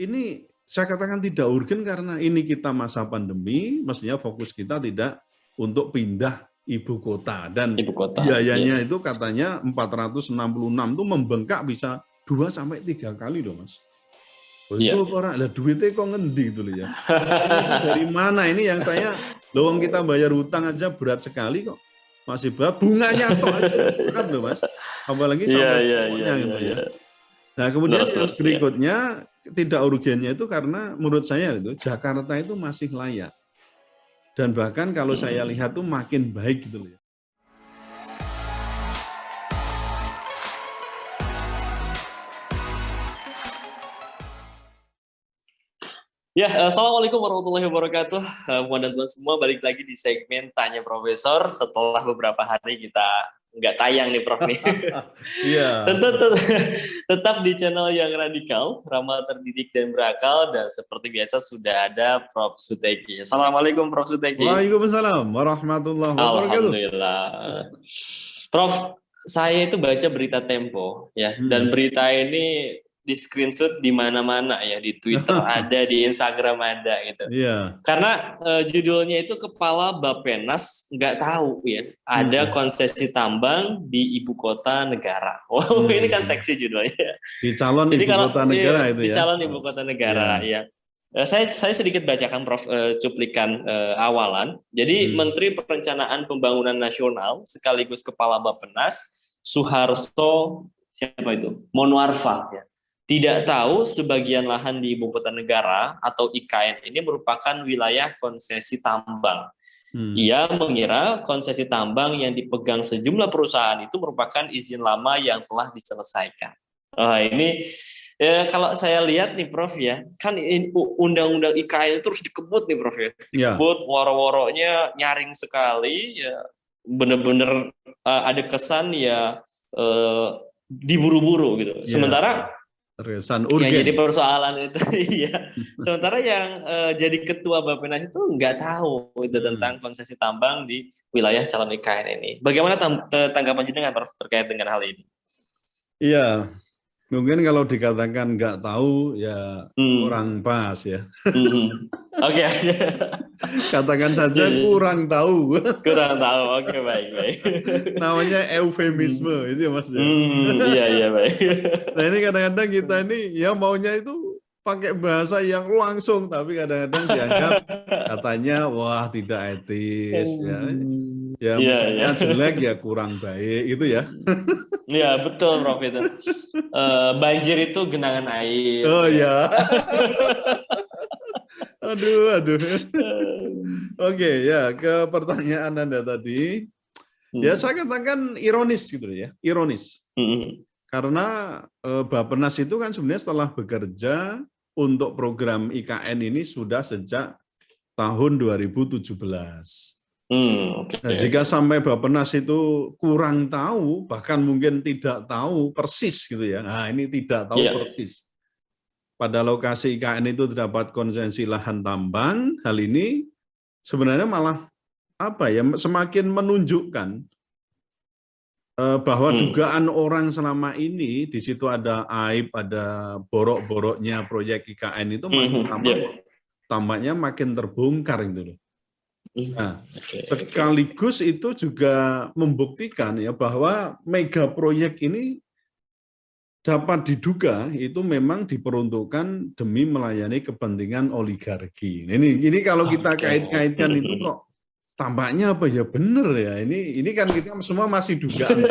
ini saya katakan tidak urgen karena ini kita masa pandemi, mestinya fokus kita tidak untuk pindah ibu kota. Dan biayanya itu katanya 466 itu membengkak bisa 2-3 kali loh Mas. Itu orang lah duitnya kok ngendi gitu loh ya. Dari mana ini yang saya lowong kita bayar hutang aja berat sekali kok. Masih berat, bunganya tok aja berat loh Mas. Apalagi sampai pokoknya gitu ya. Nah, kemudian yang berikutnya tidak urgennya itu karena menurut saya itu Jakarta itu masih layak. Dan bahkan kalau saya lihat tuh makin baik gitu loh ya. Ya, assalamualaikum warahmatullahi wabarakatuh. Puan dan Tuan semua, balik lagi di segmen Tanya Profesor setelah beberapa hari kita nggak tayang nih Prof nih. Iya. Tetap di channel yang radikal, ramah terdidik dan berakal, dan seperti biasa sudah ada Prof Suteki. Assalamualaikum Prof Suteki. Waalaikumsalam warahmatullahi wabarakatuh. Alhamdulillah. Prof, saya itu baca berita Tempo ya, dan berita ini di screenshot di mana-mana ya, di Twitter ada, di Instagram ada gitu. Iya. Karena judulnya itu Kepala Bappenas nggak tahu ya ada konsesi tambang di ibu kota negara. Wow, ini kan seksi judulnya. Di calon Jadi ibu kota negara itu ya. Di calon ibu kota negara ya. Saya sedikit bacakan Prof cuplikan awalan. Jadi Menteri Perencanaan Pembangunan Nasional sekaligus Kepala Bappenas Suharto siapa itu? Monwarfa ya. Tidak tahu sebagian lahan di ibu kota negara atau IKN ini merupakan wilayah konsesi tambang. Ia mengira konsesi tambang yang dipegang sejumlah perusahaan itu merupakan izin lama yang telah diselesaikan. Ini kalau saya lihat nih Prof ya, kan undang-undang IKN itu terus dikebut nih Prof ya. Dikebut, woro-woronya nyaring sekali ya, benar-benar ada kesan ya diburu-buru gitu. Sementara terkesan urgen. Yang jadi persoalan itu iya. Sementara yang jadi ketua Bappenas itu nggak tahu itu tentang konsesi tambang di wilayah calon IKN ini. Bagaimana tanggapan jenengan terkait dengan hal ini? Iya, mungkin kalau dikatakan nggak tahu ya kurang pas ya. Oke. Katakan saja kurang tahu. Kurang tahu. Oke, baik. Namanya eufemisme itu ya Mas. Iya baik. Nah ini kadang-kadang kita ini ya maunya itu pakai bahasa yang langsung, tapi kadang-kadang dianggap katanya wah tidak etis ya misalnya jelek ya kurang baik itu ya. Iya betul Prof itu. Banjir itu genangan air. Oh ya. Aduh. Oke ya, ke pertanyaan Anda tadi. Ya saya katakan ironis gitu ya, ironis. Karena Bappenas itu kan sebenarnya setelah bekerja untuk program IKN ini sudah sejak tahun 2017. Nah, jika sampai Bappenas itu kurang tahu, bahkan mungkin tidak tahu persis gitu ya. Nah, ini tidak tahu persis. Pada lokasi IKN itu terdapat konsesi lahan tambang, hal ini sebenarnya malah semakin menunjukkan bahwa dugaan orang selama ini di situ ada aib, ada borok-boroknya proyek IKN itu tampaknya makin terbongkar gitu loh. Nah, sekaligus itu juga membuktikan ya bahwa mega proyek ini dapat diduga itu memang diperuntukkan demi melayani kepentingan oligarki. Ini kalau kita kait-kaitkan itu kok tampaknya apa ya benar ya, ini kan kita semua masih dugaan.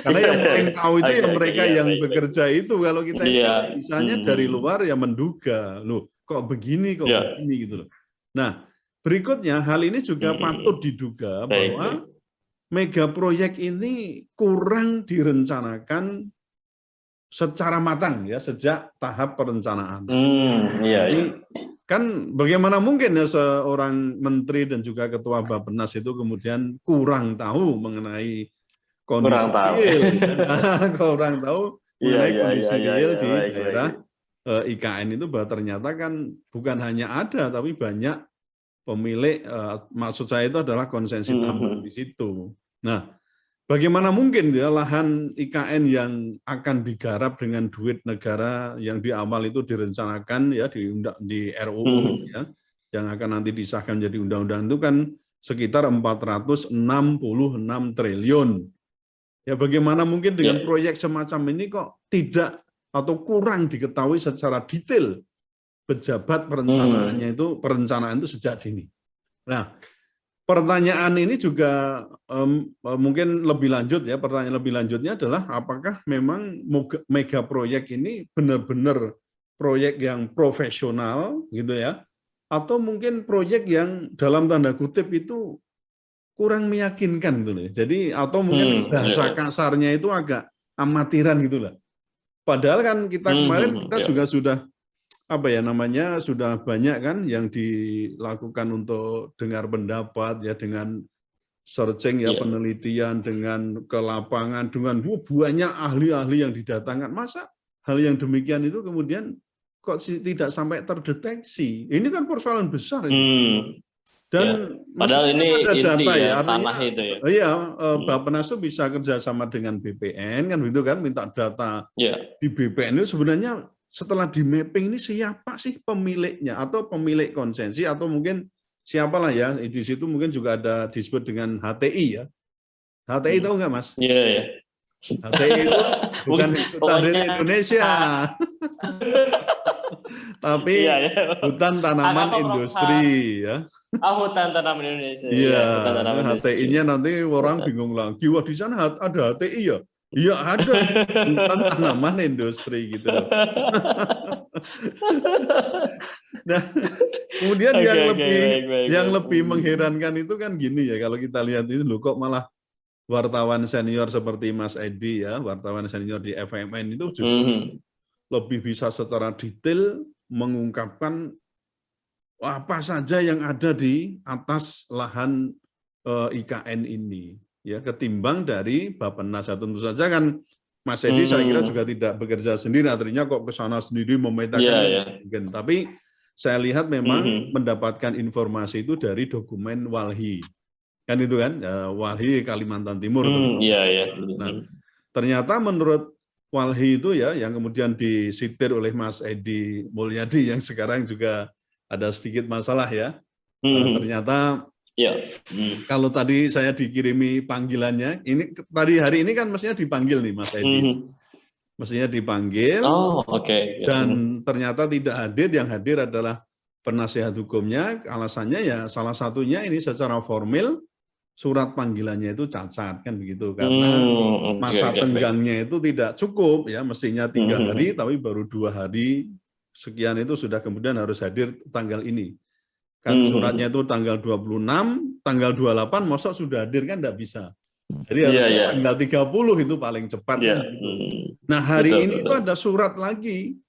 Karena yang paling tahu itu yang mereka yang bekerja itu. Kalau kita misalnya dari luar ya menduga, loh kok begini gitu loh. Nah, berikutnya hal ini juga patut diduga bahwa mega proyek ini kurang direncanakan secara matang ya sejak tahap perencanaan. Kan bagaimana mungkin ya seorang menteri dan juga ketua Bappenas itu kemudian kurang tahu mengenai kondisi real, kurang tahu mengenai kondisi real di daerah IKN itu, bahwa ternyata kan bukan hanya ada tapi banyak pemilik, maksud saya itu adalah konsesi tambang di situ. Nah, bagaimana mungkin ya lahan IKN yang akan digarap dengan duit negara yang di awal itu direncanakan ya di RUU ya, yang akan nanti disahkan menjadi undang-undang itu kan sekitar 466 triliun. Ya bagaimana mungkin dengan proyek semacam ini kok tidak atau kurang diketahui secara detail pejabat perencanaan itu sejak dini. Nah, pertanyaan ini juga mungkin lebih lanjut ya. Pertanyaan lebih lanjutnya adalah apakah memang mega proyek ini benar-benar proyek yang profesional gitu ya, atau mungkin proyek yang dalam tanda kutip itu kurang meyakinkan gitu loh. Jadi atau mungkin bahasa kasarnya itu agak amatiran gitulah. Padahal kan kita kemarin kita juga sudah sudah banyak kan yang dilakukan untuk dengar pendapat ya, dengan searching ya, penelitian, dengan ke lapangan, dengan banyak ahli-ahli yang didatangkan. Masa hal yang demikian itu kemudian kok tidak sampai terdeteksi? Ini kan persoalan besar ini. Dan padahal ini ada data inti ya, artinya, tanah itu ya. Iya, Bappenas itu bisa kerjasama dengan BPN kan begitu kan, minta data di BPN itu sebenarnya setelah di mapping ini siapa sih pemiliknya atau pemilik konsensi atau mungkin siapalah ya, di situ mungkin juga ada disebut dengan HTI ya. HTI tahu nggak Mas? Iya. HTI itu bukan hutan Indonesia. Tapi hutan tanaman industri ya. Hutan tanaman Indonesia. Iya, HTI-nya nanti orang bingung lagi. Wah, di sana ada HTI ya? Iya ada, hutan tanaman industri gitu loh. Nah, kemudian yang lebih mengherankan itu kan gini ya, kalau kita lihat itu loh, kok malah wartawan senior seperti Mas Edi ya, wartawan senior di FMN itu justru lebih bisa secara detail mengungkapkan apa saja yang ada di atas lahan IKN ini, ya, ketimbang dari Bappenas. Tentu saja kan Mas Edi saya kira juga tidak bekerja sendiri, artinya kok ke sana sendiri memetakan, tapi saya lihat memang mendapatkan informasi itu dari dokumen Walhi, kan itu kan, Walhi Kalimantan Timur. Nah, ternyata menurut Walhi itu ya, yang kemudian disitir oleh Mas Edi Mulyadi yang sekarang juga ada sedikit masalah ya. Ternyata kalau tadi saya dikirimi panggilannya, ini tadi hari ini kan mestinya dipanggil nih Mas Edi. Mestinya dipanggil. Dan ternyata tidak hadir, yang hadir adalah penasihat hukumnya. Alasannya ya salah satunya ini secara formal surat panggilannya itu cacat kan begitu, karena masa tenggangnya itu tidak cukup ya, mestinya 3 hari tapi baru 2 hari sekian itu sudah kemudian harus hadir tanggal ini. Kan suratnya itu tanggal 26, tanggal 28 mosok sudah hadir kan enggak bisa. Jadi harusnya tanggal 30 itu paling cepat kan gitu. Nah, hari ini itu ada surat lagi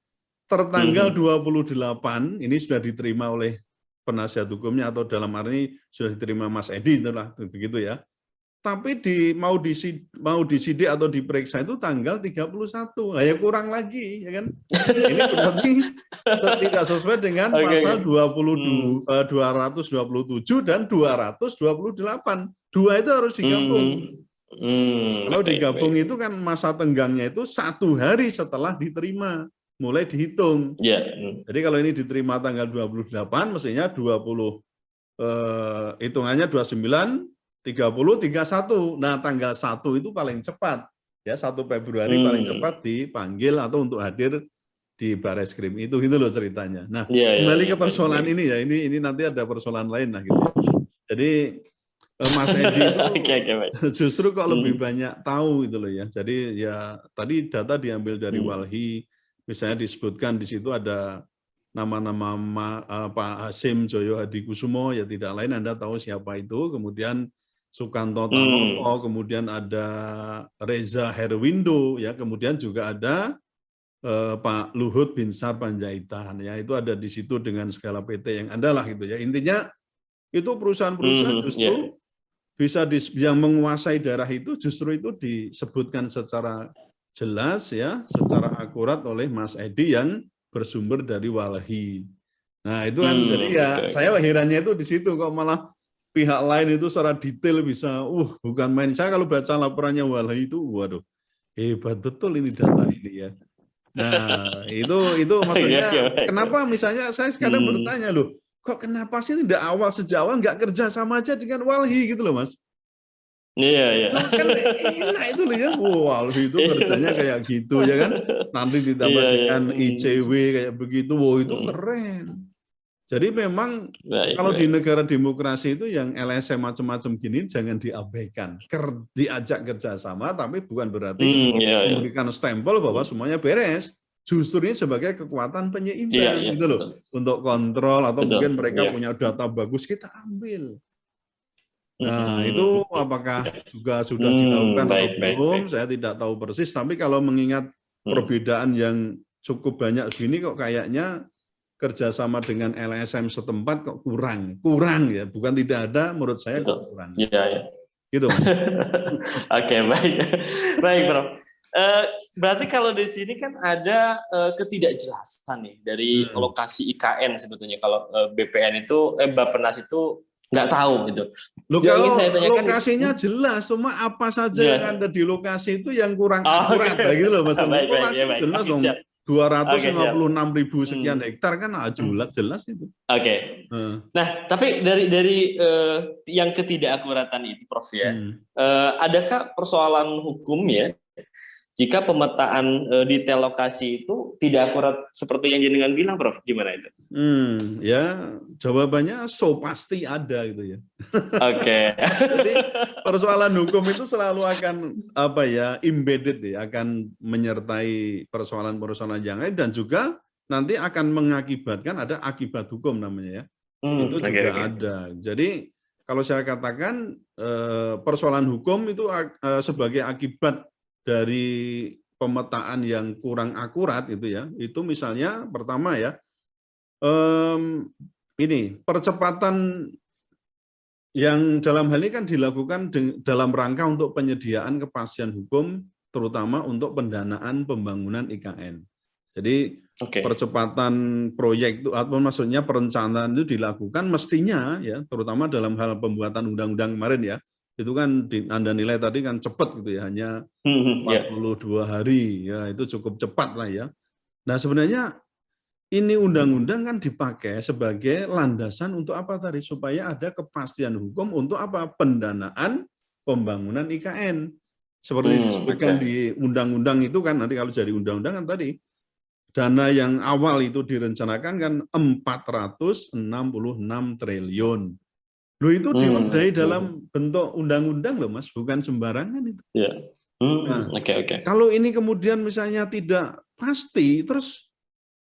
tertanggal 28, ini sudah diterima oleh penasihat hukumnya atau dalam hari ini sudah diterima Mas Edi itulah begitu ya. Tapi mau disidik atau diperiksa itu tanggal 31. Nah, ya kurang lagi ya kan. Ini berarti tidak sesuai dengan pasal 227 dan 228. Dua itu harus digabung. Kalau digabung itu kan masa tenggangnya itu 1 hari setelah diterima mulai dihitung. Jadi kalau ini diterima tanggal 28 mestinya 20 hitungannya 29 30, 31. Nah, tanggal 1 itu paling cepat. Ya, 1 Februari paling cepat dipanggil atau untuk hadir di Bareskrim. Itu gitu loh ceritanya. Nah, kembali ke persoalan ini ya. Ini nanti ada persoalan lain lah gitu. Jadi Mas Edi itu justru kok lebih banyak tahu gitu loh ya. Jadi ya tadi data diambil dari Walhi, misalnya disebutkan di situ ada nama-nama Pak Hasim Joyo Hadikusumo, ya tidak lain Anda tahu siapa itu. Kemudian Sukanto Tanoto, kemudian ada Reza Herwindo, ya, kemudian juga ada Pak Luhut Binsar Panjaitan, ya, itu ada di situ dengan segala PT yang ada lah gitu ya. Intinya itu perusahaan-perusahaan justru bisa yang menguasai daerah itu justru itu disebutkan secara jelas ya, secara akurat oleh Mas Edi yang bersumber dari Walhi. Nah itu kan jadi ya saya herannya itu di situ kok malah pihak lain itu secara detail bisa, bukan main. Saya kalau baca laporannya Walhi itu, waduh, hebat betul ini data ini ya. Nah, itu maksudnya kenapa misalnya saya kadang bertanya loh, kok kenapa sih tidak sejak awal nggak kerja sama aja dengan Walhi gitu loh, Mas? Iya. Kan enak itu loh ya, Walhi itu kerjanya kayak gitu ya kan. Nanti ditambah dengan ICW kayak begitu, itu keren. Jadi memang kalau di negara demokrasi itu yang LSM macam-macam gini jangan diabaikan. Diajak kerjasama, tapi bukan berarti memberikan stempel bahwa semuanya beres. Justru ini sebagai kekuatan penyeimbang gitu loh. Untuk kontrol atau mungkin mereka punya data bagus, kita ambil. Nah itu apakah juga sudah dilakukan atau belum, saya tidak tahu persis. Tapi kalau mengingat perbedaan yang cukup banyak gini kok kayaknya kerjasama dengan LSM setempat kok kurang ya, bukan tidak ada, menurut saya kurang. Iya. Gitu, Mas. Oke, baik, Prof. Berarti kalau di sini kan ada ketidakjelasan nih dari lokasi IKN sebetulnya. Kalau BPN itu, Bappenas itu nggak tahu gitu. Loh, kalau saya tanyakan, lokasinya jelas, cuma apa saja yang ada di lokasi itu yang kurang akurat, gitu loh, Mas. Lokasi jelas dong. 256.000 sekian hektar kan jelas itu. Oke. Nah, tapi dari yang ketidakakuratan itu, Prof ya, adakah persoalan hukum ya jika pemetaan detail lokasi itu tidak akurat seperti yang jenengan bilang, Prof? Gimana itu? Ya jawabannya pasti ada gitu ya. Oke. Jadi persoalan hukum itu selalu akan embedded ya, akan menyertai persoalan-persoalan yang lain dan juga nanti akan mengakibatkan ada akibat hukum namanya ya. Itu juga ada. Jadi kalau saya katakan persoalan hukum itu sebagai akibat dari pemetaan yang kurang akurat itu ya. Itu misalnya pertama ya, ini percepatan yang dalam hal ini kan dilakukan dalam rangka untuk penyediaan kepastian hukum, terutama untuk pendanaan pembangunan IKN. Jadi percepatan proyek itu, atau maksudnya perencanaan itu dilakukan mestinya ya, terutama dalam hal pembuatan undang-undang kemarin ya, itu kan Anda nilai tadi kan cepat gitu ya, hanya 42 hari ya, itu cukup cepat lah ya. Nah sebenarnya ini undang-undang kan dipakai sebagai landasan untuk apa tadi? Supaya ada kepastian hukum untuk apa? Pendanaan pembangunan IKN. Seperti disebutkan di undang-undang itu kan, nanti kalau jadi undang-undang kan tadi, dana yang awal itu direncanakan kan 466 triliun. Loh itu diwadai dalam bentuk undang-undang loh Mas, bukan sembarangan itu. Nah, kalau ini kemudian misalnya tidak pasti, terus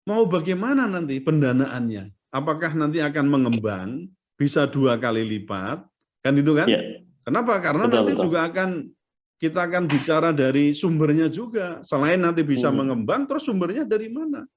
mau bagaimana nanti pendanaannya? Apakah nanti akan mengembang bisa 2 kali lipat? Kan itu kan? Kenapa? Karena nanti juga kita akan bicara dari sumbernya juga. Selain nanti bisa mengembang, terus sumbernya dari mana?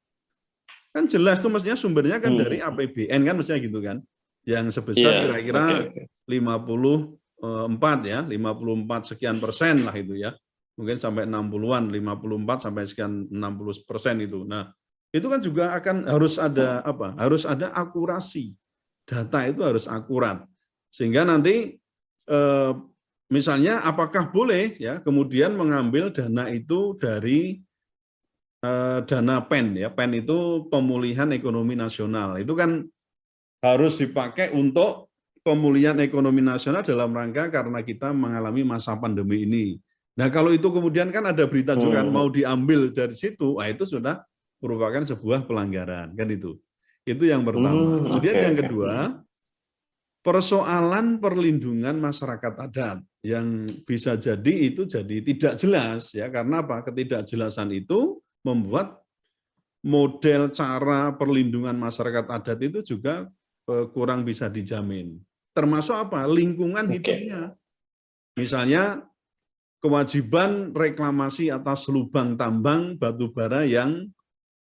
Kan jelas tuh mestinya sumbernya kan dari APBN kan mestinya gitu kan. Yang sebesar kira-kira 54 ya, 54 sekian persen lah itu ya. Mungkin sampai 60-an, 54 sampai sekian 60% itu. Nah, itu kan juga akan harus ada apa? Harus ada akurasi. Data itu harus akurat. Sehingga nanti misalnya apakah boleh ya kemudian mengambil dana itu dari dana PEN ya. PEN itu pemulihan ekonomi nasional. Itu kan harus dipakai untuk pemulihan ekonomi nasional dalam rangka karena kita mengalami masa pandemi ini. Nah, kalau itu kemudian kan ada berita juga mau diambil dari situ, itu sudah merupakan sebuah pelanggaran kan itu. Itu yang pertama. Kemudian yang kedua, persoalan perlindungan masyarakat adat yang bisa jadi itu jadi tidak jelas ya, karena apa? Ketidakjelasan itu membuat model cara perlindungan masyarakat adat itu juga kurang bisa dijamin. Termasuk apa? Lingkungan hidupnya. Misalnya kewajiban reklamasi atas lubang tambang batu bara yang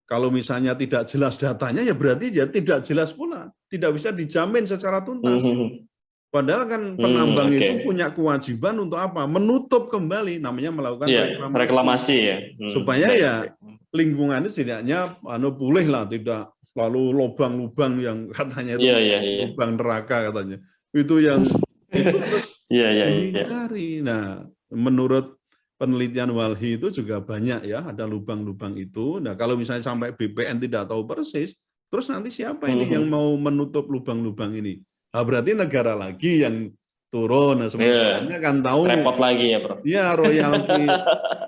kalau misalnya tidak jelas datanya, ya berarti ya tidak jelas pula. Tidak bisa dijamin secara tuntas. Padahal kan penambang itu punya kewajiban untuk apa? Menutup kembali, namanya melakukan reklamasi ya. Supaya ya lingkungannya setidaknya pulih lah, tidak lalu lubang-lubang yang katanya itu lubang neraka katanya. Itu yang itu terus Iya. dihindari. Nah, menurut penelitian Walhi itu juga banyak ya, ada lubang-lubang itu. Nah, kalau misalnya sampai BPN tidak tahu persis, terus nanti siapa ini yang mau menutup lubang-lubang ini? Nah, berarti negara lagi yang turun. Nah, sementara kan tahu repot lagi ya, Prof. Ya,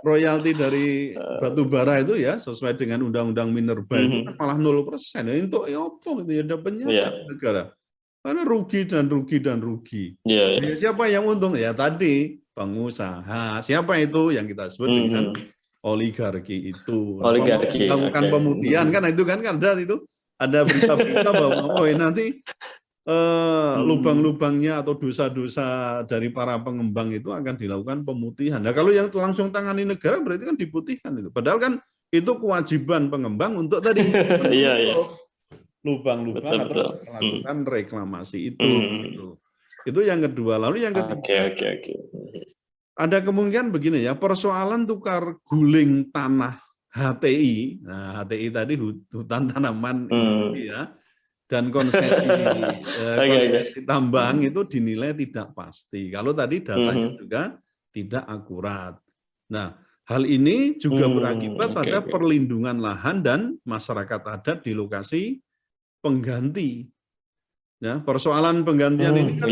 royalti dari batu bara itu ya sesuai dengan undang-undang minerba itu kan malah 0%. Ya, untuk apa gitu ya dapatnya negara. Karena rugi dan rugi dan rugi. Ya, siapa yang untung? Ya tadi pengusaha. Siapa itu yang kita sebut dengan oligarki itu. Oligarki. Melakukan pemutihan kan itu kan ada berita-berita bahwa nanti lubang-lubangnya atau dosa-dosa dari para pengembang itu akan dilakukan pemutihan. Nah, kalau yang langsung tangani negara berarti kan diputihkan itu. Padahal kan itu kewajiban pengembang untuk tadi menutup lubang-lubang atau melakukan reklamasi itu. Itu yang kedua. Lalu yang ketiga, ada kemungkinan begini ya, persoalan tukar guling tanah HTI. Nah, HTI tadi hutan tanaman ya. Dan konsesi tambang itu dinilai tidak pasti. Kalau tadi datanya juga tidak akurat. Nah, hal ini juga berakibat pada perlindungan lahan dan masyarakat adat di lokasi pengganti. Ya, persoalan penggantian ini kan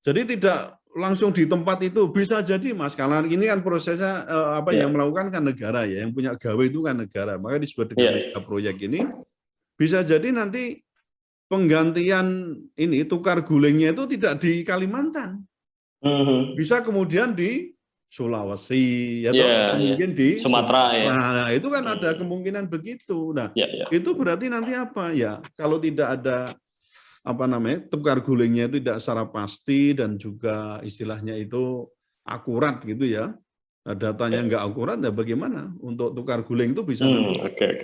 jadi tidak langsung di tempat itu. Bisa jadi Mas, karena ini kan prosesnya yang melakukan kan negara ya, yang punya gawe itu kan negara. Maka disebut dengan proyek ini. Bisa jadi nanti penggantian ini tukar gulingnya itu tidak di Kalimantan, bisa kemudian di Sulawesi atau mungkin di Sumatera. Nah, itu kan ada kemungkinan begitu. Nah, itu berarti nanti apa ya? Kalau tidak ada tukar gulingnya itu tidak secara pasti dan juga istilahnya itu akurat gitu ya. Datanya nggak akurat, ya bagaimana untuk tukar guling itu bisa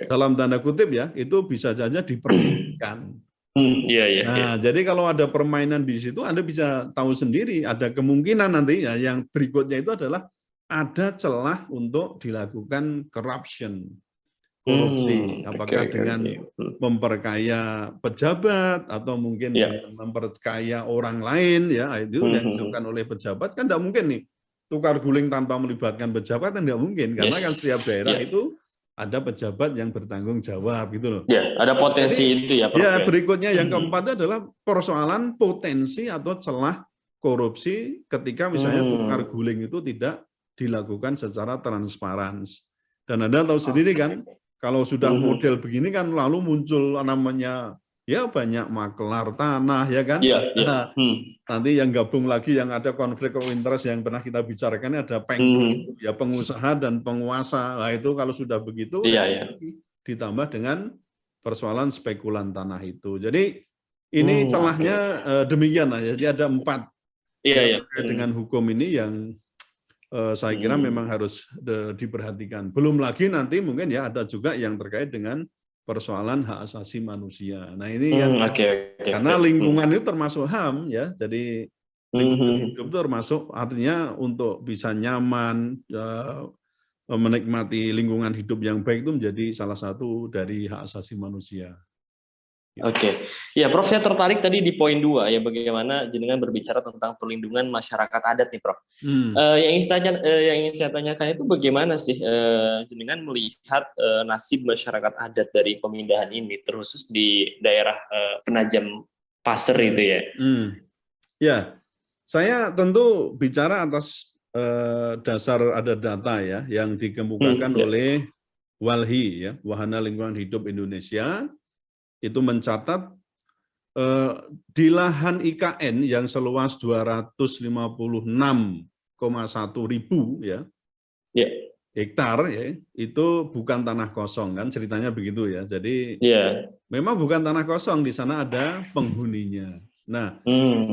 dalam tanda kutip ya, itu bisa saja dipermainkan. Nah, jadi kalau ada permainan di situ, Anda bisa tahu sendiri ada kemungkinan nanti ya yang berikutnya itu adalah ada celah untuk dilakukan korupsi, apakah dengan memperkaya pejabat atau mungkin dengan memperkaya orang lain ya, itu yang dilakukan oleh pejabat kan tidak mungkin nih. Tukar guling tanpa melibatkan pejabat kan nggak mungkin, karena kan setiap daerah itu ada pejabat yang bertanggung jawab gitu loh. Ya, ada potensi. Jadi, itu ya, Prof. Ya, berikutnya yang keempat adalah persoalan potensi atau celah korupsi ketika misalnya tukar guling itu tidak dilakukan secara transparan. Dan Anda tahu sendiri kan, kalau sudah model begini kan lalu muncul namanya ya banyak makelar tanah ya kan. Nanti yang gabung lagi yang ada konflik of interest yang pernah kita bicarakan ada ya pengusaha dan penguasa. Nah, itu kalau sudah begitu ditambah dengan persoalan spekulan tanah itu. Jadi ini celahnya demikian lah. Jadi ada 4 dengan hukum ini yang saya kira memang harus diperhatikan. Belum lagi nanti mungkin ya ada juga yang terkait dengan persoalan hak asasi manusia. Nah ini kan karena lingkungan itu termasuk HAM ya, jadi lingkungan hidup itu termasuk artinya untuk bisa nyaman, menikmati lingkungan hidup yang baik itu menjadi salah satu dari hak asasi manusia. Ya Prof, saya tertarik tadi di poin 2 ya, bagaimana jenengan berbicara tentang perlindungan masyarakat adat nih Prof. Yang ingin saya tanyakan itu bagaimana sih jenengan melihat nasib masyarakat adat dari pemindahan ini, terkhusus di daerah Penajam Pasir itu ya? Ya, saya tentu bicara atas dasar ada data ya yang dikemukakan oleh Walhi ya, Wahana Lingkungan Hidup Indonesia. Itu mencatat di lahan IKN yang seluas 256,1 ribu hektar ya, itu bukan tanah kosong kan, ceritanya begitu ya. Jadi memang bukan tanah kosong, di sana ada penghuninya. Nah,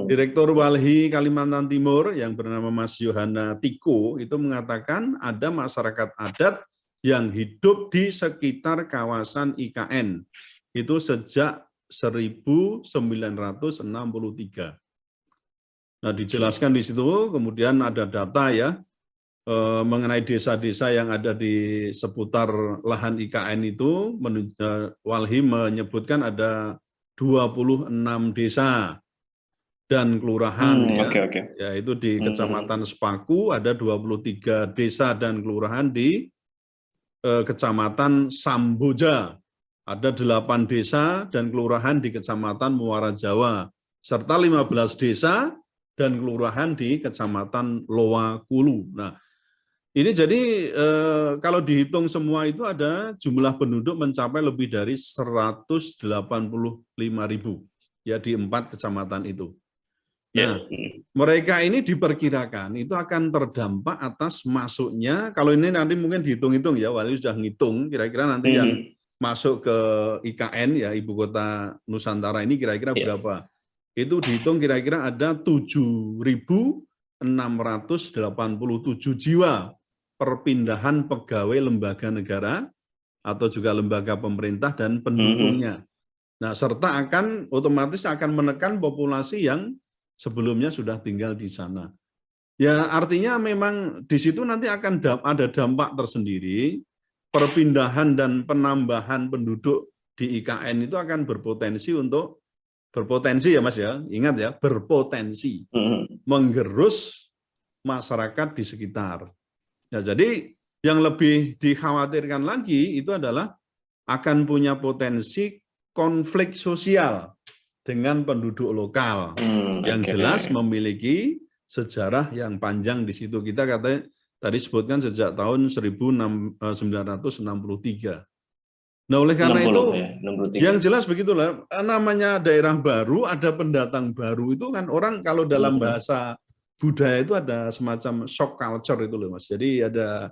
Direktur Walhi Kalimantan Timur yang bernama Mas Yohana Tiko itu mengatakan ada masyarakat adat yang hidup di sekitar kawasan IKN. Itu sejak 1963. Nah, dijelaskan di situ, kemudian ada data ya mengenai desa-desa yang ada di seputar lahan IKN itu. Walhi menyebutkan ada 26 desa dan kelurahan ya. Oke. Yaitu di Kecamatan Sepaku ada 23 desa dan kelurahan di Kecamatan Samboja. Ada 8 desa dan kelurahan di Kecamatan Muara Jawa, serta 15 desa dan kelurahan di Kecamatan Lowakulu. Nah, ini jadi kalau dihitung semua itu ada jumlah penduduk mencapai lebih dari 185.000 ya di 4 kecamatan itu. Nah, mereka ini diperkirakan itu akan terdampak atas masuknya, kalau ini nanti mungkin dihitung-hitung ya, Wali sudah ngitung kira-kira nanti yang masuk ke IKN ya, Ibu Kota Nusantara ini kira-kira berapa. Itu dihitung kira-kira ada 7.687 jiwa perpindahan pegawai lembaga negara atau juga lembaga pemerintah dan pendukungnya. Nah, serta otomatis akan menekan populasi yang sebelumnya sudah tinggal di sana. Ya, artinya memang di situ nanti akan ada dampak tersendiri. Perpindahan dan penambahan penduduk di IKN itu akan berpotensi ya Mas ya, ingat ya, berpotensi menggerus masyarakat di sekitar. Ya, jadi yang lebih dikhawatirkan lagi itu adalah akan punya potensi konflik sosial dengan penduduk lokal yang jelas memiliki sejarah yang panjang di situ. Kita katanya tadi sebutkan sejak tahun 1963. Nah, oleh karena itu, yang jelas begitulah, namanya daerah baru, ada pendatang baru, itu kan orang kalau dalam bahasa budaya itu ada semacam shock culture itu loh Mas. Jadi ada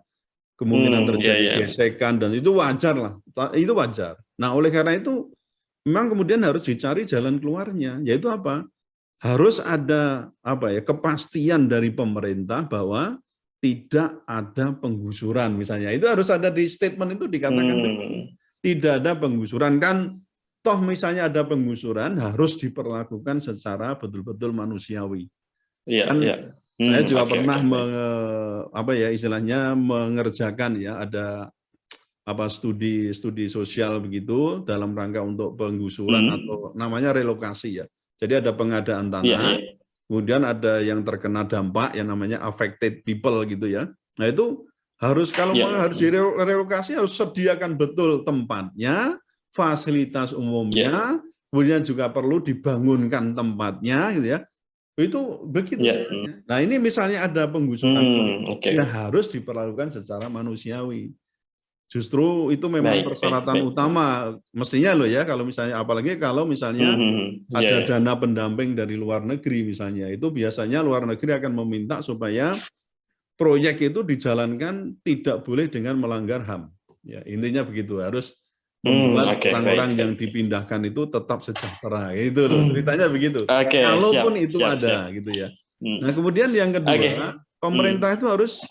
kemungkinan terjadi gesekan dan itu wajar lah, itu wajar. Nah, oleh karena itu, memang kemudian harus dicari jalan keluarnya, yaitu apa? Harus ada kepastian dari pemerintah bahwa tidak ada penggusuran misalnya. Itu harus ada di statement itu dikatakan tidak ada penggusuran. Kan toh misalnya ada penggusuran harus diperlakukan secara betul-betul manusiawi. Saya juga pernah istilahnya mengerjakan ya ada studi sosial begitu dalam rangka untuk penggusuran atau namanya relokasi ya. Jadi ada pengadaan tanah, kemudian ada yang terkena dampak yang namanya affected people gitu ya. Nah itu harus harus direlokasi harus sediakan betul tempatnya, fasilitas umumnya, kemudian juga perlu dibangunkan tempatnya gitu ya. Itu begitu. Nah ini misalnya ada penggusuran, ya harus diperlakukan secara manusiawi. Justru itu memang persyaratan utama mestinya loh ya, kalau misalnya apalagi kalau misalnya ada dana pendamping dari luar negeri misalnya, itu biasanya luar negeri akan meminta supaya proyek itu dijalankan tidak boleh dengan melanggar HAM. Ya, intinya begitu, harus membuat orang-orang yang dipindahkan itu tetap sejahtera. Itu loh, ceritanya begitu. Kalaupun itu ada gitu ya. Nah, kemudian yang kedua, pemerintah itu harus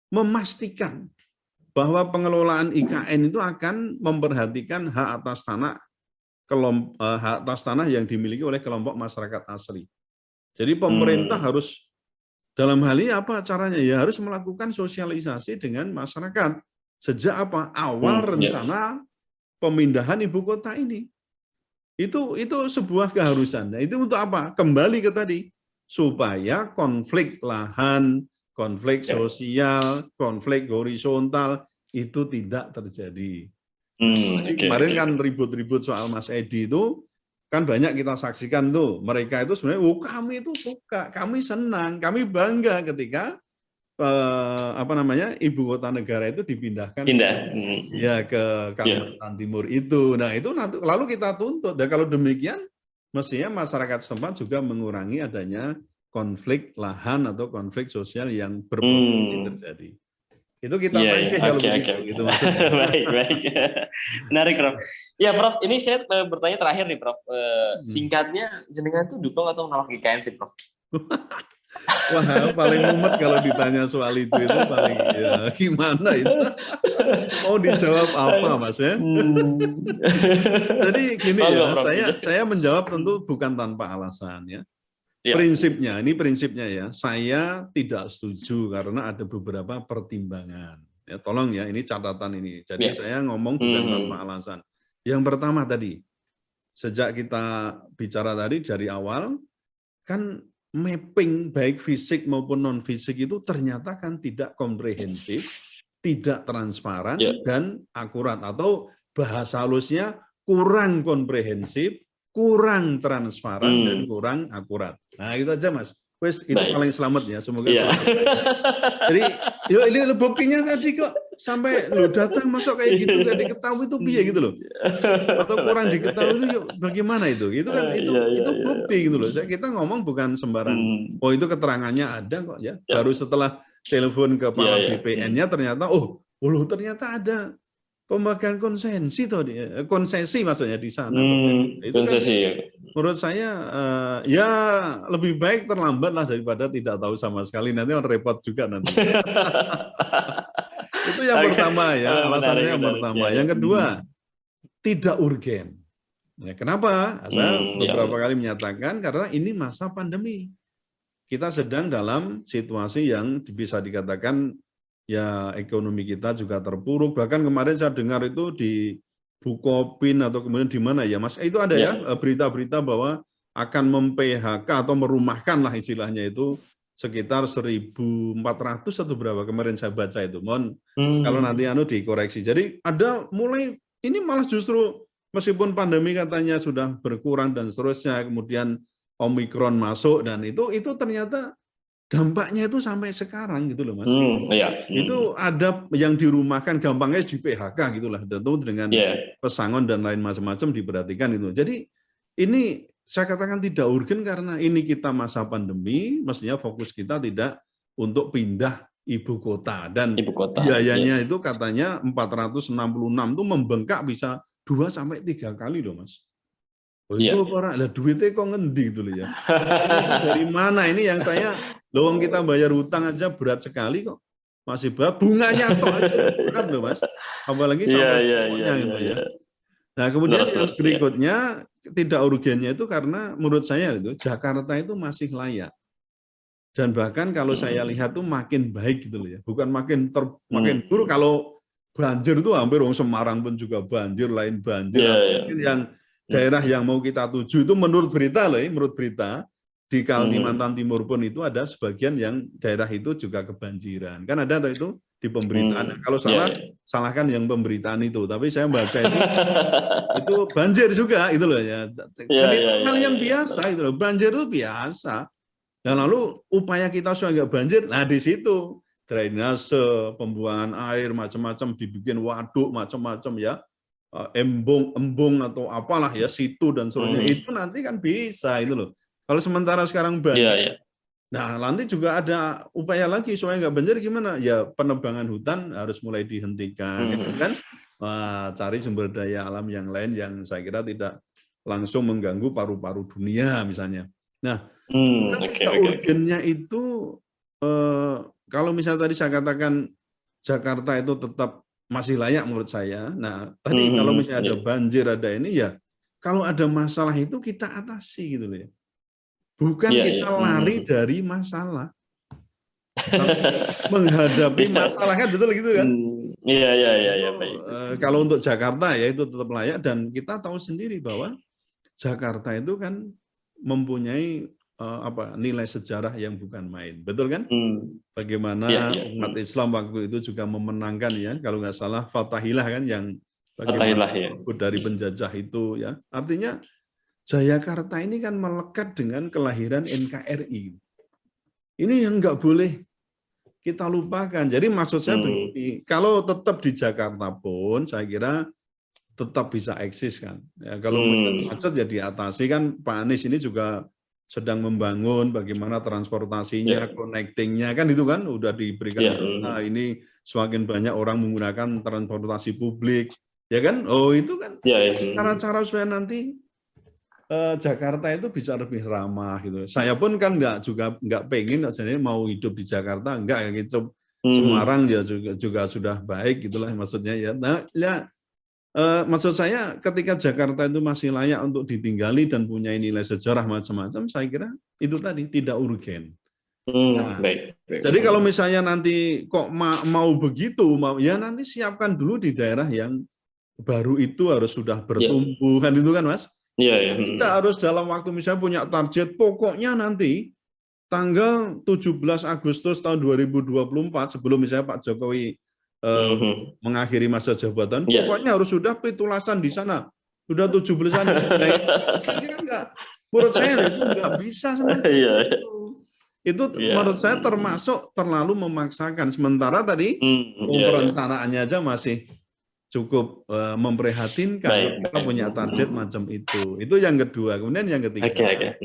memastikan bahwa pengelolaan IKN itu akan memperhatikan hak atas tanah yang dimiliki oleh kelompok masyarakat asli. Jadi pemerintah harus dalam hal ini apa caranya? Ya harus melakukan sosialisasi dengan masyarakat sejak awal rencana pemindahan ibu kota ini. Itu sebuah keharusan. Nah, itu untuk apa? Kembali ke tadi, supaya konflik lahan, konflik sosial, konflik horizontal itu tidak terjadi. Kemarin kan ribut-ribut soal Mas Edi itu kan banyak kita saksikan tuh. Mereka itu sebenarnya, kami itu suka, kami senang, kami bangga ketika ibu kota negara itu dipindahkan ke Kalimantan Timur itu. Nah itu nanti lalu kita tuntut. Dan kalau demikian, mestinya masyarakat setempat juga mengurangi adanya konflik lahan atau konflik sosial yang berpotensi terjadi. Itu kita tagih kalau begitu. Gitu maksudnya. Baik. Menarik, Prof. Ya, Prof. Ini saya bertanya terakhir nih, Prof. Singkatnya, jenengan tuh dukung atau menolak IKN sih, Prof? Wah, paling mumet kalau ditanya soal itu paling ya gimana itu? Mau dijawab apa, Mas ya? Jadi gini saya menjawab tentu bukan tanpa alasan ya. Prinsipnya ya, saya tidak setuju karena ada beberapa pertimbangan. Ya, tolong ya, ini catatan ini. Jadi saya ngomong bukan tanpa alasan. Yang pertama tadi, sejak kita bicara tadi dari awal, kan mapping baik fisik maupun non fisik itu ternyata kan tidak komprehensif, tidak transparan dan akurat, atau bahasa halusnya kurang komprehensif, kurang transparan dan kurang akurat. Nah, itu aja Mas. Wes itu paling selamat ya, semoga selamat. Jadi ini buktinya tadi kok sampai lo datang masuk kayak gitu gak diketahui itu piye gitu loh. Atau kurang diketahui itu bagaimana itu? Itu kan itu bukti gitu loh. Kita ngomong bukan sembarang. Oh, itu keterangannya ada kok ya. Baru setelah telepon ke kepala BPN-nya ternyata ternyata ada pembagian konsesi maksudnya di sana. Itu konsesi. Kan, menurut saya ya lebih baik terlambat lah daripada tidak tahu sama sekali. Nanti orang repot juga nanti. Itu yang pertama ya, alasannya yang pertama. Yang kedua, tidak urgen. Ya, kenapa? Saya beberapa kali menyatakan karena ini masa pandemi. Kita sedang dalam situasi yang bisa dikatakan ya ekonomi kita juga terpuruk. Bahkan kemarin saya dengar itu di Bukopin atau kemudian di mana ya Mas, itu ada ya berita-berita bahwa akan mem-PHK atau merumahkan lah istilahnya itu sekitar 1.400 atau berapa kemarin saya baca itu. Mohon kalau nanti dikoreksi. Jadi ada mulai ini malah justru meskipun pandemi katanya sudah berkurang dan seterusnya, kemudian Omikron masuk dan itu ternyata dampaknya itu sampai sekarang gitu loh Mas. Itu ada yang dirumahkan, gampangnya di PHK gitulah, tentu dengan pesangon dan lain macam-macam diperhatikan itu. Jadi ini saya katakan tidak urgen karena ini kita masa pandemi, mestinya fokus kita tidak untuk pindah ibu kota dan biayanya itu katanya 466 itu membengkak bisa 2 sampai 3 kali loh Mas. Itu orang lah duitnya kok ngendi gitu loh ya. Itu dari mana ini yang saya lowong kita bayar hutang aja berat sekali kok. Masih berat, bunganya toh aja berat loh Mas. Apalagi sampai gitu ya. Nah, kemudian yang berikutnya tidak urgennya itu karena menurut saya itu Jakarta itu masih layak. Dan bahkan kalau saya lihat tuh makin baik gitu loh ya. Bukan makin buruk. Kalau banjir itu hampir Semarang pun juga banjir, lain banjir. Mungkin yang daerah yang mau kita tuju itu menurut berita loh, menurut berita di Kalimantan Timur pun itu ada sebagian yang daerah itu juga kebanjiran. Kan ada itu di pemberitaan. Kalau salah, salahkan yang pemberitaan itu. Tapi saya baca itu banjir juga itu loh ya. Dan itu hal yang biasa itu loh. Banjir itu biasa. Dan lalu upaya kita supaya nggak banjir, nah di situ drainase, pembuangan air macam-macam dibikin waduk macam-macam ya. Embung atau apalah ya situ dan seterusnya itu nanti kan bisa itu loh. Kalau sementara sekarang banjir, nah nanti juga ada upaya lagi supaya nggak banjir gimana? Ya penebangan hutan harus mulai dihentikan, kan? Cari sumber daya alam yang lain yang saya kira tidak langsung mengganggu paru-paru dunia misalnya. Nah, urgennya itu kalau misalnya tadi saya katakan Jakarta itu tetap masih layak menurut saya. Nah, tadi kalau misalnya ada banjir, ada ini ya, kalau ada masalah itu kita atasi gitu loh ya. Bukan kita lari dari masalah. Menghadapi masalah kan betul gitu kan? Iya. Kalau untuk Jakarta ya itu tetap layak dan kita tahu sendiri bahwa Jakarta itu kan mempunyai nilai sejarah yang bukan main, betul kan? Bagaimana umat Islam waktu itu juga memenangkan ya, kalau nggak salah Fathahilah kan yang bagaimana dari penjajah itu ya. Artinya Jayakarta ini kan melekat dengan kelahiran NKRI. Ini yang nggak boleh kita lupakan. Jadi maksud saya begini, kalau tetap di Jakarta pun saya kira tetap bisa eksis kan. Ya, kalau macet ya diatasi kan. Pak Anies ini juga sedang membangun bagaimana transportasinya, connecting-nya kan itu kan udah diberikan. Nah, ini semakin banyak orang menggunakan transportasi publik, ya kan? Oh itu kan cara-cara supaya nanti Jakarta itu bisa lebih ramah gitu. Saya pun kan nggak pengen jadi mau hidup di Jakarta enggak gitu. Semarang ya juga sudah baik gitulah maksudnya ya. Nah, ya maksud saya ketika Jakarta itu masih layak untuk ditinggali dan punya nilai sejarah macam-macam, saya kira itu tadi tidak urgen. Nah, jadi kalau misalnya nanti kok mau begitu, ya nanti siapkan dulu di daerah yang baru itu harus sudah bertumbuh kan itu kan Mas. Iya, iya. Kita harus dalam waktu misalnya punya target, pokoknya nanti tanggal 17 Agustus tahun 2024, sebelum misalnya Pak Jokowi mengakhiri masa jabatan, pokoknya harus sudah pitulasan di sana, sudah 17-an. Nah, itu kan enggak, menurut saya itu nggak bisa semacam itu. Itu menurut saya termasuk terlalu memaksakan. Sementara tadi perencanaannya aja masih cukup memprihatinkan. Kita punya target macam itu. Itu yang kedua. Kemudian yang ketiga,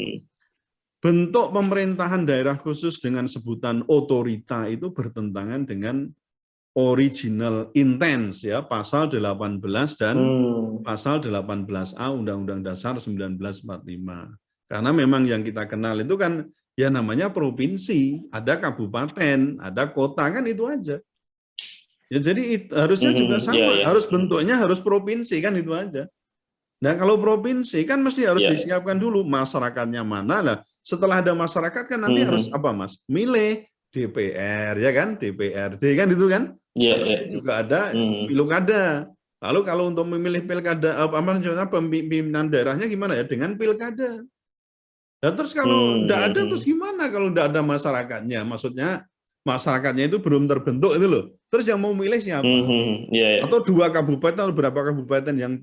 bentuk pemerintahan daerah khusus dengan sebutan otorita itu bertentangan dengan original intents ya, pasal 18 dan pasal 18A Undang-Undang Dasar 1945. Karena memang yang kita kenal itu kan ya namanya provinsi, ada kabupaten, ada kota, kan itu aja. Ya jadi harusnya juga sama, harus bentuknya harus provinsi, kan itu aja. Nah kalau provinsi kan mesti harus disiapkan dulu masyarakatnya mana lah. Setelah ada masyarakat kan nanti harus apa Mas? Milih DPR ya kan, DPRD kan itu kan. Juga ada pilkada. Lalu kalau untuk memilih pilkada pemimpinan daerahnya gimana ya? Dengan pilkada. Dan terus kalau tidak ada terus gimana kalau tidak ada masyarakatnya? Maksudnya masyarakatnya itu belum terbentuk itu loh. Terus yang mau milih siapa? Atau 2 kabupaten atau berapa kabupaten yang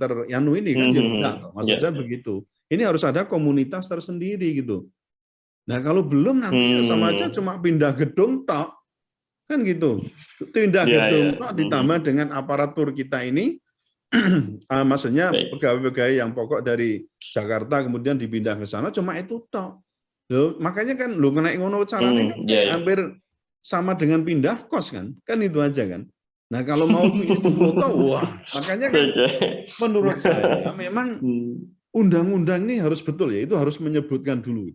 ini kan juga. Maksud saya begitu. Ini harus ada komunitas tersendiri gitu. Nah kalau belum nanti sama aja cuma pindah gedung tok. Kan gitu. Pindah gedung tok ditambah dengan aparatur kita ini. Maksudnya pegawai-pegawai yang pokok dari Jakarta kemudian dipindah ke sana cuma itu tok. Loh, makanya kan lu kena ngono caranya kan hampir sama dengan pindah kos kan itu aja kan. Nah kalau mau ibu kota, wah makanya kan menurut saya memang undang-undang ini harus betul ya, itu harus menyebutkan dulu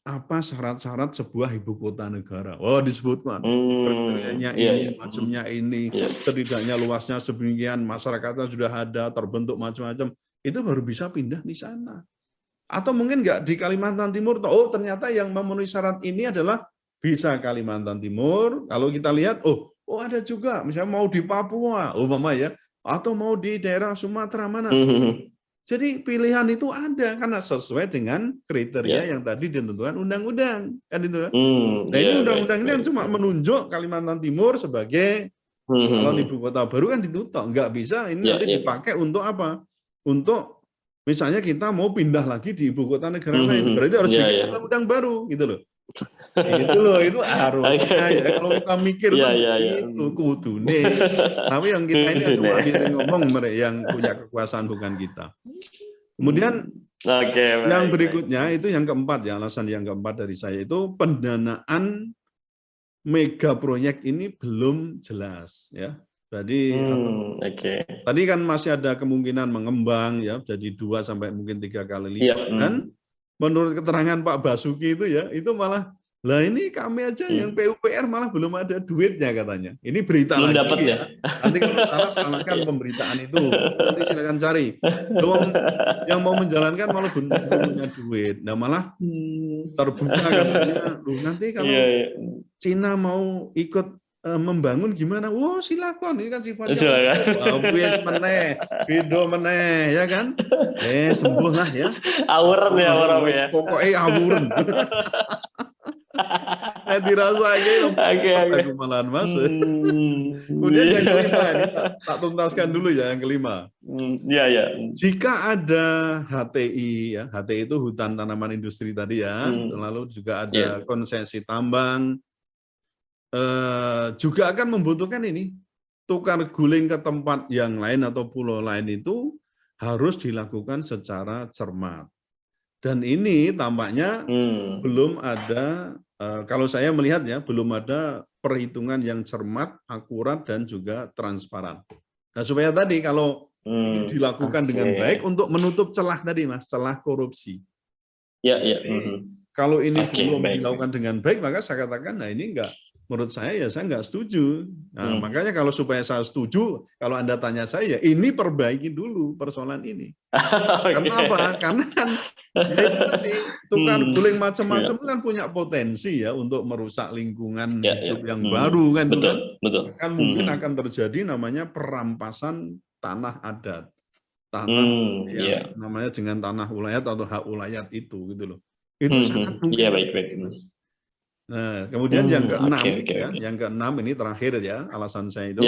apa syarat-syarat sebuah ibu kota negara. Oh disebutkan kriterianya ini, macamnya ini, setidaknya luasnya sedemikian, masyarakatnya sudah ada, terbentuk macam-macam, itu baru bisa pindah di sana. Atau mungkin nggak di Kalimantan Timur, oh ternyata yang memenuhi syarat ini adalah bisa Kalimantan Timur. Kalau kita lihat, oh ada juga, misalnya mau di Papua, mama ya, atau mau di daerah Sumatera mana. Jadi pilihan itu ada karena sesuai dengan kriteria yang tadi ditentukan undang-undang, kan itu kan. Nah ini undang-undang ini kan cuma menunjuk Kalimantan Timur sebagai calon ibu kota baru, kan ditutup, nggak bisa ini nanti dipakai untuk apa? Untuk misalnya kita mau pindah lagi di ibu kota negara lain, berarti harus bikin undang-undang baru, gitu loh. Itu loh, itu harusnya ya kalau kita mikir itu kudu nih. Tapi yang kita ini cuma ngomong yang punya kekuasaan bukan kita. Kemudian yang berikutnya itu yang keempat ya, alasan yang keempat dari saya itu pendanaan mega proyek ini belum jelas ya. Jadi tadi kan masih ada kemungkinan mengembang ya jadi 2 sampai mungkin 3 kali lipat kan. Menurut keterangan Pak Basuki itu ya, itu malah, lah ini kami aja yang PUPR malah belum ada duitnya katanya. Ini berita belum lagi dapat ya. Nanti kalau salah salahkan pemberitaan itu. Nanti silakan cari. Yang mau menjalankan malah belum punya duit. Nah malah terbuka katanya, nanti kalau Cina mau ikut membangun gimana? Wow silakan, ini kan sifatnya video meneh ya kan? Sembuh lah ya. Awuren ya orang ya. Pokoknya awuren. Dirasa aku malahan Mas. Kemudian yang kelima ini tak tuntaskan dulu ya yang kelima. Jika ada HTI ya, HTI itu hutan tanaman industri tadi ya, lalu juga ada konsesi tambang. Juga akan membutuhkan ini tukar guling ke tempat yang lain atau pulau lain itu harus dilakukan secara cermat. Dan ini tampaknya belum ada, kalau saya melihat ya, belum ada perhitungan yang cermat, akurat, dan juga transparan. Nah supaya tadi kalau dilakukan dengan baik untuk menutup celah tadi Mas, celah korupsi. Kalau ini belum dilakukan dengan baik, maka saya katakan, nah ini enggak. Menurut saya ya saya nggak setuju. Nah, makanya kalau supaya saya setuju, kalau Anda tanya saya, ini perbaiki dulu persoalan ini. Kenapa? Karena kan ya itu tadi tukar guling macam-macam kan punya potensi ya untuk merusak lingkungan hidup yang baru kan betul. Kan mungkin akan terjadi namanya perampasan tanah adat. tanah yang namanya dengan tanah ulayat atau hak ulayat itu gitu loh. Itu sangat mungkin. Baik. Nah, kemudian yang keenam, yang keenam ini terakhir ya alasan saya itu.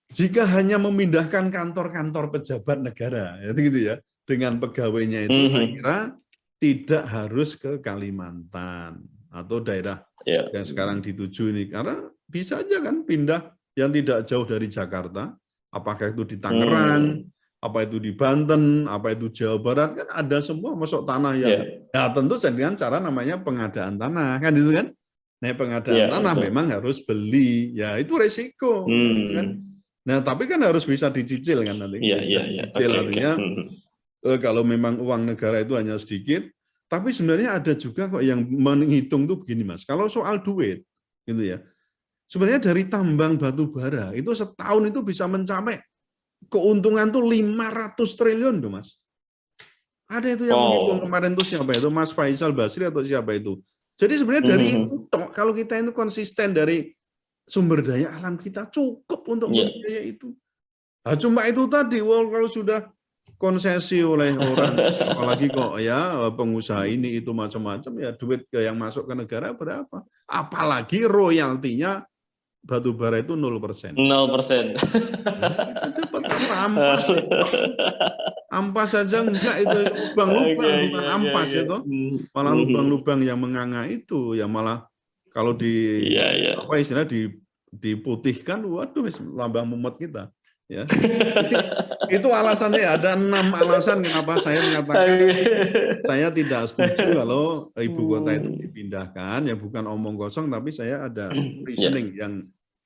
Jika hanya memindahkan kantor-kantor pejabat negara, gitu ya, dengan pegawainya itu, saya kira tidak harus ke Kalimantan atau daerah yang sekarang dituju ini, karena bisa aja kan pindah yang tidak jauh dari Jakarta, apakah itu di Tangerang, apa itu di Banten, apa itu Jawa Barat, kan ada semua masuk tanah yang ya tentu dengan cara namanya pengadaan tanah, kan itu kan. Nah, pengadaan tanah memang harus beli, ya itu resiko, kan. Nah, tapi kan harus bisa dicicil kan nanti. Dicicil artinya kalau memang uang negara itu hanya sedikit, tapi sebenarnya ada juga kok yang menghitung tuh begini Mas. Kalau soal duit, gitu ya. Sebenarnya dari tambang batu bara itu setahun itu bisa mencapai keuntungan tuh 500 triliun tuh Mas. Ada itu yang menghitung kemarin tuh siapa itu? Mas Faisal Basri atau siapa itu? Jadi sebenarnya dari itu kalau kita itu konsisten dari sumber daya alam kita cukup untuk membiayai itu. Nah, cuma itu tadi, kalau sudah konsesi oleh orang, apalagi kok ya pengusaha ini itu macam-macam ya duit yang masuk ke negara berapa? Apalagi royaltinya batu bara itu 0%. 0%. Kita dapat apa? Ampas saja enggak itu lubang-lubang bukan ampas itu. Malah lubang-lubang yang menganga itu ya malah kalau apa istilah diputihkan, waduh lambang mumet kita. Ya. Itu alasannya ada 6 alasan kenapa saya mengatakan saya tidak setuju kalau ibu kota itu dipindahkan, ya bukan omong kosong tapi saya ada reasoning yang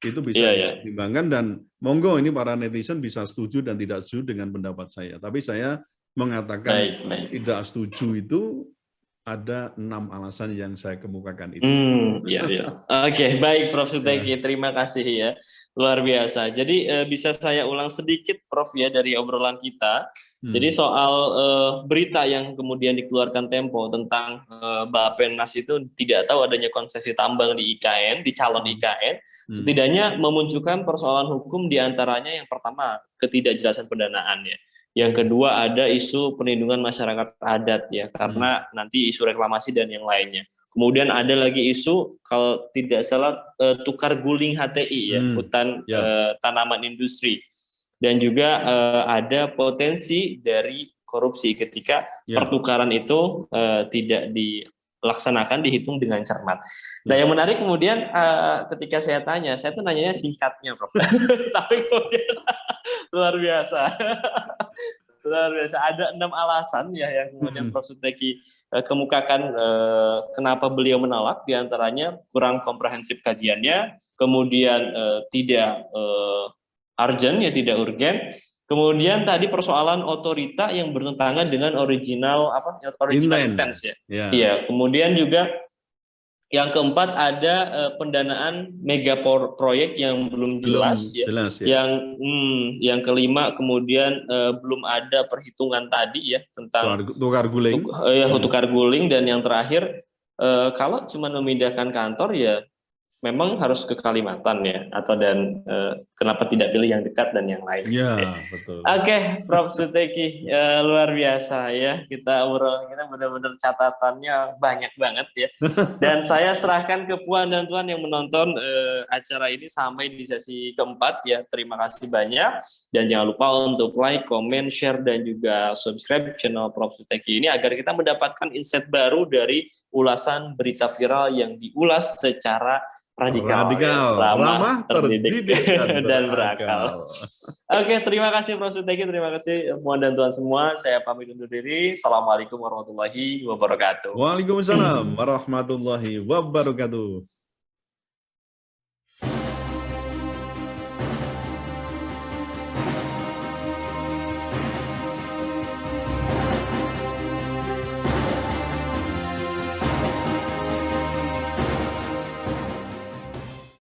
itu bisa dipertimbangkan, dan monggo ini para netizen bisa setuju dan tidak setuju dengan pendapat saya. Tapi saya mengatakan tidak setuju itu ada 6 alasan yang saya kemukakan itu. Oke, baik Prof. Suteki, terima kasih ya. Luar biasa. Jadi bisa saya ulang sedikit Prof ya dari obrolan kita. Jadi soal berita yang kemudian dikeluarkan Tempo tentang Bappenas itu tidak tahu adanya konsesi tambang di IKN, di calon IKN, setidaknya memunculkan persoalan hukum diantaranya yang pertama ketidakjelasan pendanaan ya. Yang kedua ada isu perlindungan masyarakat adat ya, karena nanti isu reklamasi dan yang lainnya. Kemudian ada lagi isu kalau tidak salah tukar guling HTI ya, hutan tanaman industri, dan juga ada potensi dari korupsi ketika pertukaran itu tidak dilaksanakan, dihitung dengan cermat. Nah yang menarik kemudian ketika saya tanya, saya tuh nanyanya singkatnya Prof. Tapi kemudian luar biasa. Luar biasa, ada 6 alasan ya yang kemudian Prof. Suteki kemukakan kenapa beliau menolak, diantaranya kurang komprehensif kajiannya, kemudian tidak urgent ya, tidak urgen, kemudian tadi persoalan otorita yang bertentangan dengan original intent ya. Iya, kemudian juga yang keempat ada pendanaan mega proyek yang belum jelas ya. Yang kelima kemudian belum ada perhitungan tadi ya tentang tukar guling. Tukar guling, dan yang terakhir kalau cuma memindahkan kantor ya memang harus ke Kalimantan ya, dan kenapa tidak pilih yang dekat dan yang lain. Ya, betul. Oke, Prof. Suteki, luar biasa ya, kita benar-benar catatannya banyak banget ya. Dan saya serahkan ke Puan dan Tuan yang menonton acara ini sampai di sesi keempat ya. Terima kasih banyak, dan jangan lupa untuk like, comment, share, dan juga subscribe channel Prof. Suteki ini agar kita mendapatkan insight baru dari ulasan berita viral yang diulas secara radikal, ramah, terdidik, dan berakal. Oke, terima kasih Prof. Suteki, terima kasih Puan dan Tuan semua. Saya pamit undur diri. Assalamualaikum warahmatullahi wabarakatuh. Waalaikumsalam warahmatullahi wabarakatuh.